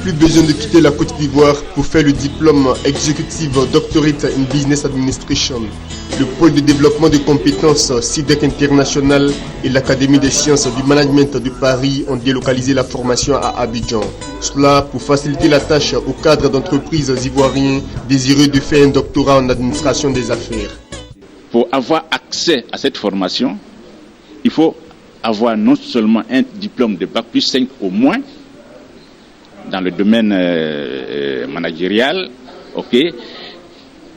plus besoin de quitter la Côte d'Ivoire pour faire le diplôme Executive Doctorate in Business Administration. Le pôle de développement de compétences SIDEC International et l'Académie des sciences du management de Paris ont délocalisé la formation à Abidjan. Cela pour faciliter la tâche aux cadres d'entreprises ivoiriens désireux de faire un doctorat en administration des affaires. Pour avoir accès à cette formation, il faut avoir non seulement un diplôme de Bac plus 5 au moins, dans le domaine managérial, ok.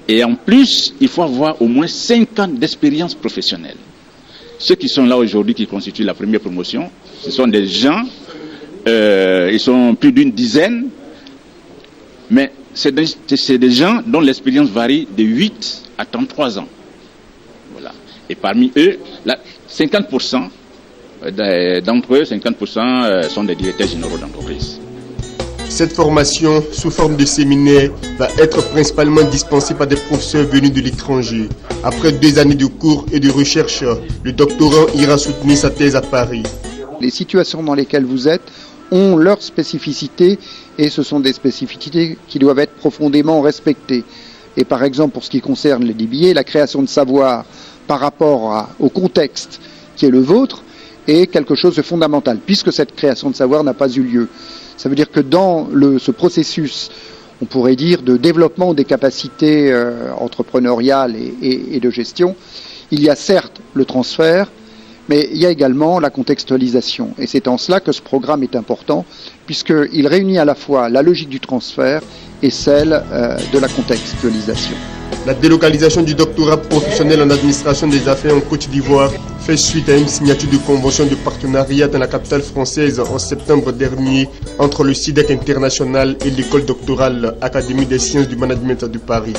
Et en plus, il faut avoir au moins 5 ans d'expérience professionnelle. Ceux qui sont là aujourd'hui, qui constituent la première promotion, ce sont des gens, ils sont plus d'une dizaine, mais c'est des gens dont l'expérience varie de 8 à 33 ans. Voilà. Et parmi eux, là, 50% d'entre eux, 50% sont des directeurs généraux d'entreprise. Cette formation, sous forme de séminaire, va être principalement dispensée par des professeurs venus de l'étranger. Après 2 années de cours et de recherche, le doctorant ira soutenir sa thèse à Paris. Les situations dans lesquelles vous êtes ont leurs spécificités et ce sont des spécificités qui doivent être profondément respectées. Et par exemple, pour ce qui concerne les DBA, la création de savoir par rapport au contexte qui est le vôtre est quelque chose de fondamental, puisque cette création de savoir n'a pas eu lieu. Ça veut dire que dans ce processus, on pourrait dire, de développement des capacités entrepreneuriales et de gestion, il y a certes le transfert, mais il y a également la contextualisation. Et c'est en cela que ce programme est important, puisqu'il réunit à la fois la logique du transfert et celle de la contextualisation. La délocalisation du doctorat professionnel en administration des affaires en Côte d'Ivoire fait suite à une signature de convention de partenariat dans la capitale française en septembre dernier entre le SIDEC International et l'école doctorale Académie des sciences du management de Paris.